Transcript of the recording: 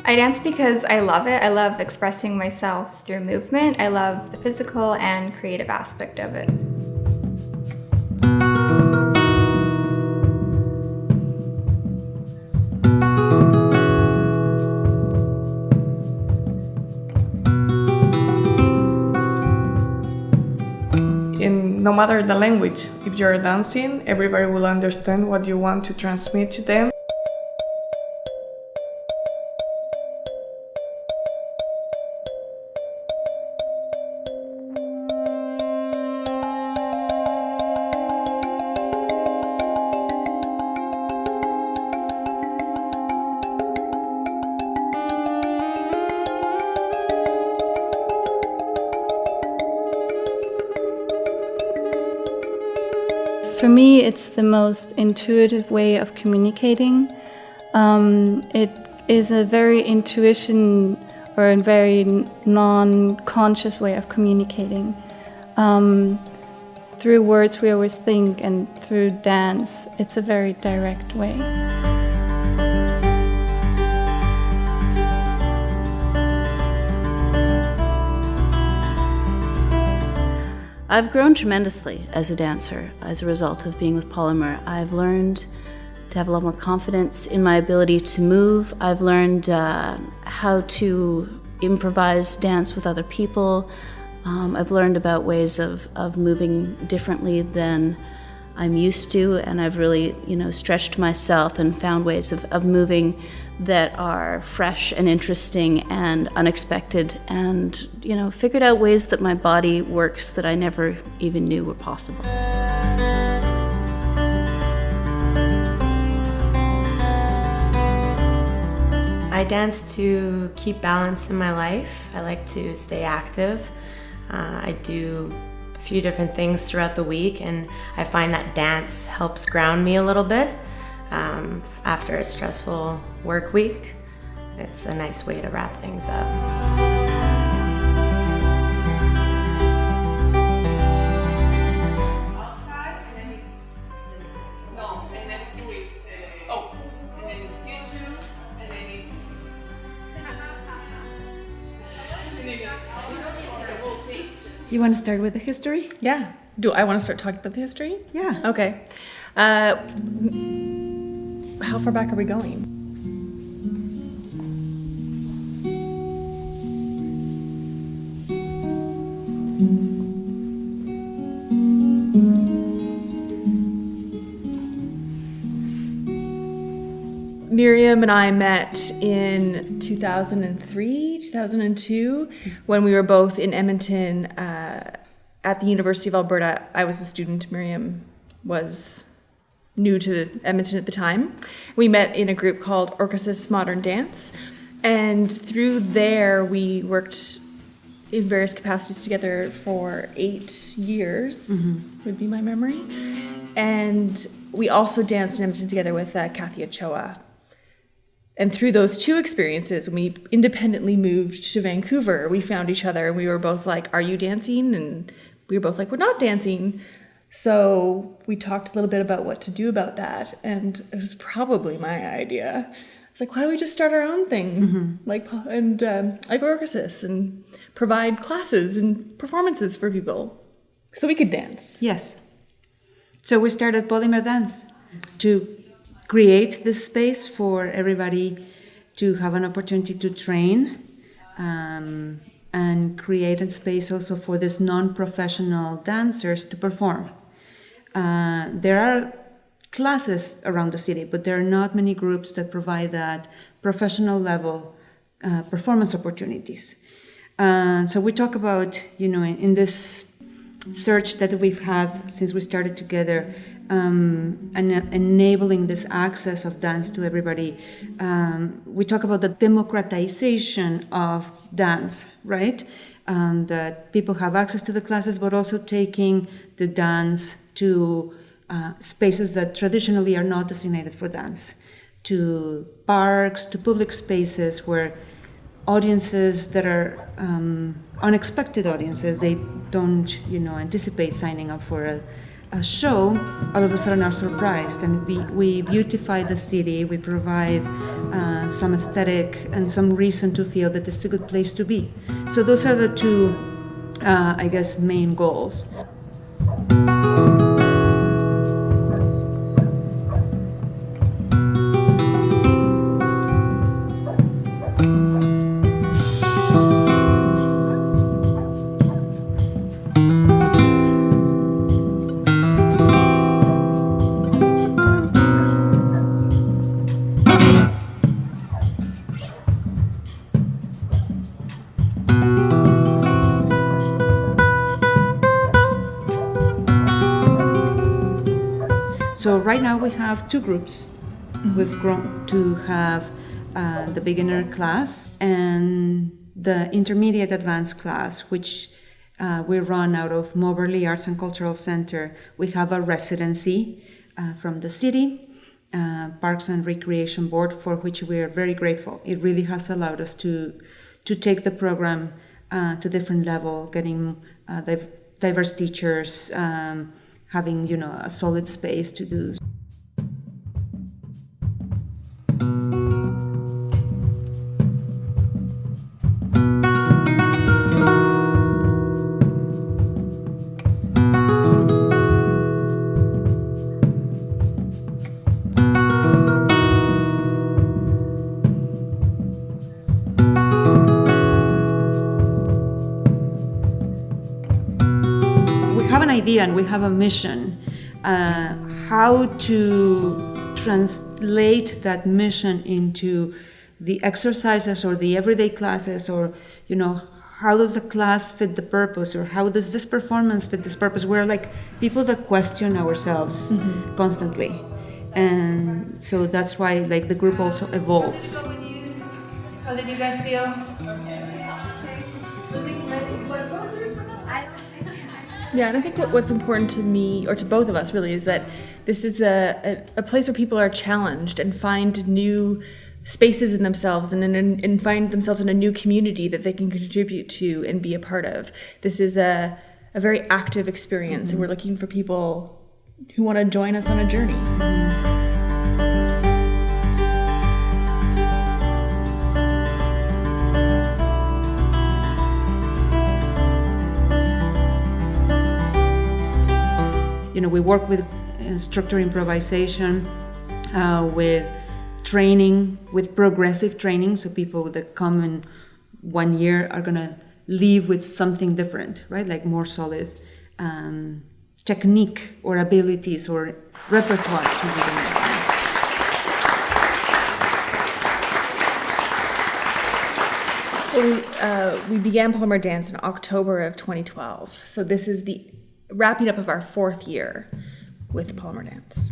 I dance because I love it. I love expressing myself through movement. I love the physical and creative aspect of it. No matter the language, if you're dancing, everybody will understand what you want to transmit to them. For me, it's the most intuitive way of communicating. It is a very intuition or a very non-conscious way of communicating. Through words we always think, and through dance, it's a very direct way. I've grown tremendously as a dancer as a result of being with Polymer. I've learned to have a lot more confidence in my ability to move. I've learned how to improvise dance with other people. I've learned about ways of moving differently than I'm used to, and I've really, stretched myself and found ways of moving that are fresh and interesting and unexpected, and figured out ways that my body works that I never even knew were possible. I dance to keep balance in my life. I like to stay active. I do a few different things throughout the week, and I find that dance helps ground me a little bit. After a stressful work week, it's a nice way to wrap things up. Outside, and then it's no, and then it's and then it's YouTube, and then it's You want to start with the history? yeah. Do I want to start talking about the history? Yeah. Okay. How far back are we going? Miriam and I met in 2003, 2002, when we were both in Edmonton at the University of Alberta. I was a student. Miriam was new to Edmonton at the time. We met in a group called Orchesis Modern Dance, and through there we worked in various capacities together for 8 years, would be my memory. And we also danced in Edmonton together with Kathy Ochoa. And through those two experiences, when we independently moved to Vancouver, we found each other and we were both like, "Are you dancing?" And we were both like, "We're not dancing." So we talked a little bit about what to do about that, and it was probably my idea. It's like, why don't we just start our own thing, like Orchesis, and provide classes and performances for people, so we could dance. Yes. So we started Polymer Dance to create this space for everybody to have an opportunity to train, and create a space also for these non-professional dancers to perform. There are classes around the city, but there are not many groups that provide that professional level performance opportunities. So we talk about, in this search that we've had since we started together, and enabling this access of dance to everybody. We talk about the democratization of dance, right? That people have access to the classes, but also taking the dance to spaces that traditionally are not designated for dance, to parks, to public spaces where audiences that are unexpected audiences, they don't, anticipate signing up for show, all of a sudden are surprised, and we beautify the city. We provide some aesthetic and some reason to feel that this is a good place to be. So those are the two, I guess, main goals. So right now we have two groups. We've grown to have the beginner class and the intermediate advanced class, which we run out of Moberly Arts and Cultural Center. We have a residency from the city, Parks and Recreation Board, for which we are very grateful. It really has allowed us to take the program to different level, getting diverse teachers, having a solid space to do. Idea and we have a mission, how to translate that mission into the exercises or the everyday classes, or how does the class fit the purpose, or how does this performance fit this purpose. We're like people that question ourselves constantly, and so that's why like the group also evolves. How did you guys feel? Was exciting, but yeah, and I think what's important to me, or to both of us really, is that this is a place where people are challenged and find new spaces in themselves and find themselves in a new community that they can contribute to and be a part of. This is a very active experience, and we're looking for people who want to join us on a journey. We work with structured improvisation, with training, with progressive training. So people that come in 1 year are going to leave with something different, right? Like more solid technique or abilities or repertoire to be Well, we began Polymer Dance in October of 2012. So this is the wrapping up of our 4th year with Polymer Dance.